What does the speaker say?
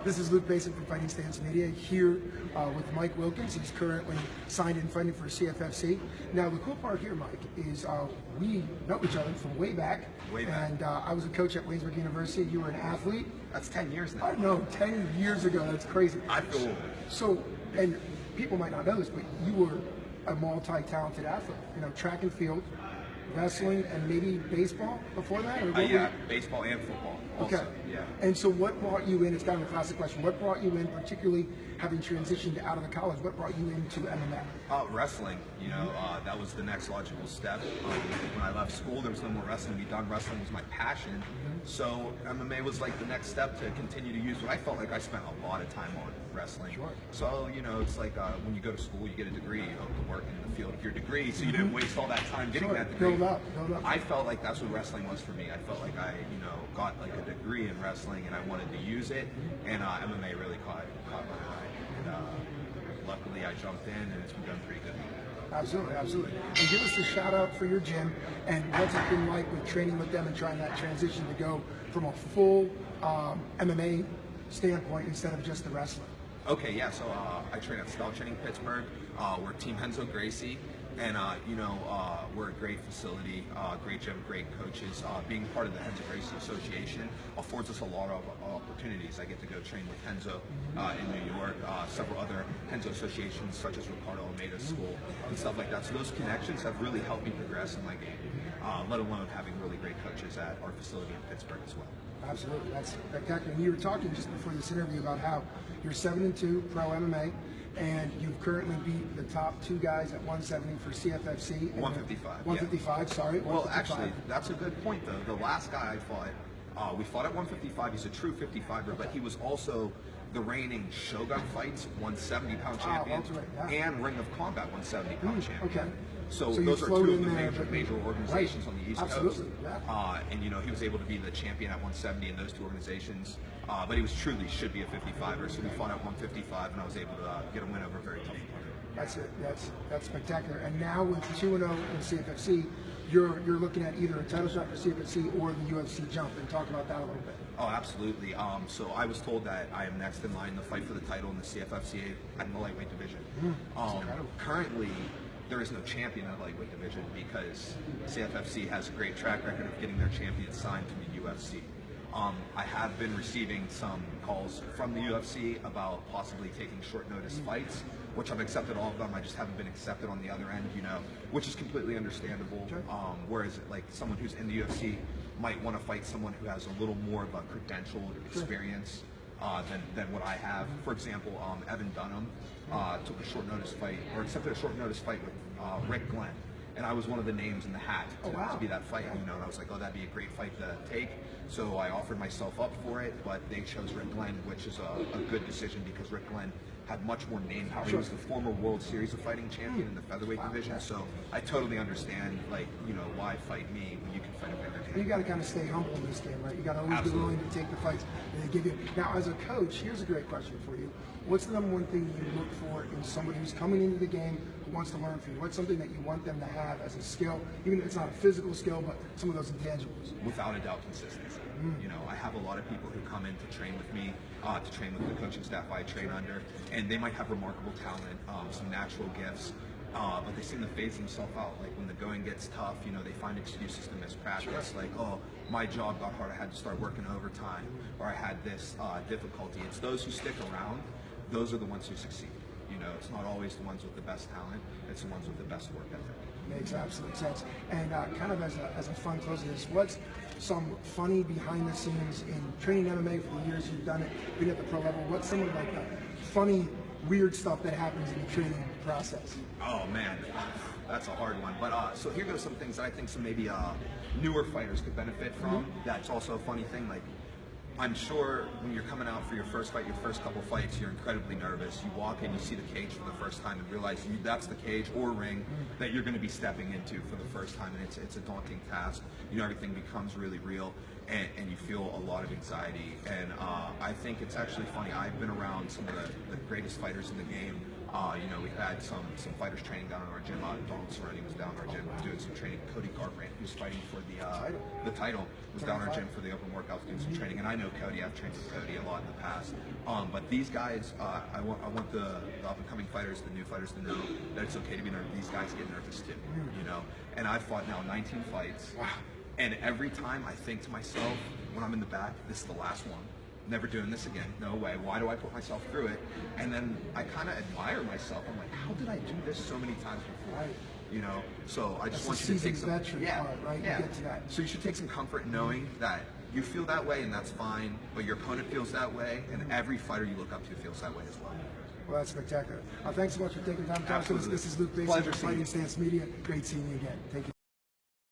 This is Luke Basin from Fighting Stance Media here with Mike Wilkins. He's currently signed and fighting for CFFC. Now, the cool part here, Mike, is we know each other from way back. Way back. And I was a coach at Waynesburg University. You were an athlete. That's 10 years now. No, 10 years ago. That's crazy. I feel old. So, and people might not know this, but you were a multi-talented athlete. You know, track and field, wrestling, and maybe baseball before that? Or Yeah, baseball and football. Also. Okay. Yeah. And so what brought you in, it's kind of a classic question, what brought you in, particularly having transitioned out of the college, what brought you into MMA? Wrestling, you know, that was the next logical step. When I left school, there was no more wrestling to be done. Wrestling was my passion. So MMA was like the next step to continue to use what I felt like I spent a lot of time on wrestling. Sure. So, you know, it's like when you go to school, you get a degree, you hope to work in the field of your degree, so you didn't waste all that time getting that degree. Build up. I felt like that's what wrestling was for me. I felt like I, you know, got like a degree in wrestling and I wanted to use it, and MMA really caught my eye. And luckily I jumped in and it's been done pretty good. Absolutely, absolutely. And give us a shout out for your gym and what's it been like with training with them and trying that transition to go from a full MMA standpoint instead of just the wrestling. Okay, yeah, so I train at Stout Training Pittsburgh. We're Team Henzo Gracie, and you know, we're a great facility, great gym, great coaches. Being part of the Henzo Gracie Association affords us a lot of opportunities. I get to go train with Henzo in New York, several other Henzo associations such as Ricardo Almeida's school and stuff like that. So those connections have really helped me progress in my game, let alone having really great coaches at our facility in Pittsburgh as well. Absolutely, that's spectacular. And you were talking just before this interview about how you're 7-2 pro MMA, and you've currently beat the top two guys at 170 for CFFC. 155. 155, yeah. Sorry. Well, actually, that's a good point, though. The last guy I fought, we fought at 155. He's a true 55er, but he was also the reigning Shogun Fights 170-pound champion and Ring of Combat 170-pound champion. Okay. So those are two of the major organizations on the East Coast. Yeah. And you know, he was able to be the champion at 170 in those two organizations. But he was truly should be a 55er. So we fought at 155, and I was able to get a win over a very tough opponent. That's it. That's spectacular. And now with 2-0 in CFFC, you're looking at either a title shot for CFFC or the UFC jump. And talk about that a little bit. Oh, absolutely. So I was told that I am next in line to fight for the title in the CFFC at the lightweight division. Currently, there is no champion in the lightweight division because CFFC has a great track record of getting their champions signed to the UFC. I have been receiving some calls from the UFC about possibly taking short notice fights, which I've accepted all of them. I just haven't been accepted on the other end, you know, which is completely understandable. Whereas like someone who's in the UFC might want to fight someone who has a little more of a credentialed experience than what I have. For example, Evan Dunham took a short notice fight, or accepted a short notice fight with Rick Glenn. And I was one of the names in the hat to be that fight, you know, and I was like, oh, that'd be a great fight to take. So I offered myself up for it, but they chose Rick Glenn, which is a good decision because Rick Glenn had much more name power. He was the former World Series of Fighting champion in the featherweight division, so I totally understand, like, you know, why fight me when you can fight a bigger name. You got to kind of stay humble in this game, right? You got to always be willing to take the fights that they give you. Now, as a coach, here's a great question for you. What's the number one thing you look for in somebody who's coming into the game who wants to learn from you? What's something that you want them to have as a skill, even if it's not a physical skill, but some of those intangibles? Without a doubt, consistency. You know, I have a lot of people who come in to train with me, to train with the coaching staff I train under, and they might have remarkable talent, some natural gifts, but they seem to phase themselves out. Like when the going gets tough, you know, they find excuses to miss practice. Like, oh, my job got hard, I had to start working overtime, or I had this difficulty. It's those who stick around, those are the ones who succeed. You know, it's not always the ones with the best talent, it's the ones with the best work ethic. Makes absolute sense. And kind of as a fun close of this, what's some funny behind the scenes in training MMA for the years you've done it, been at the pro level? What's some of like the funny, weird stuff that happens in the training process? Oh man, that's a hard one. But so here goes some things that I think some maybe newer fighters could benefit from. That's also a funny thing. Like, I'm sure when you're coming out for your first fight, your first couple fights, you're incredibly nervous. You walk in, you see the cage for the first time and realize that's the cage or ring that you're going to be stepping into for the first time, and it's a daunting task. You know, everything becomes really real, and you feel a lot of anxiety. And I think it's actually funny. I've been around some of the greatest fighters in the game You know, we had some fighters training down in our gym. Donald Cerrone was down in our gym doing some training. Cody Garbrandt, who's fighting for the title, was down in our gym for the open workouts doing some training. And I know Cody. I've trained with Cody a lot in the past. But these guys, I want the up-and-coming fighters, the new fighters, to know that it's okay to be nervous. These guys get nervous too, you know. And I've fought now 19 fights, and every time I think to myself, when I'm in the back, this is the last one. Never doing this again. No way. Why do I put myself through it? And then I kind of admire myself. I'm like, how did I do this so many times before? Right. You know. So I just That's want you to take some. part, right? Yeah. You get to that. So you should take some comfort in knowing that you feel that way, and that's fine. But your opponent feels that way, and every fighter you look up to feels that way as well. Well, that's spectacular. Thanks so much for taking time to talk to us. Absolutely. This is Luke Basin Pleasure of seeing Fighting you. Stance Media. Great seeing you again. Thank you.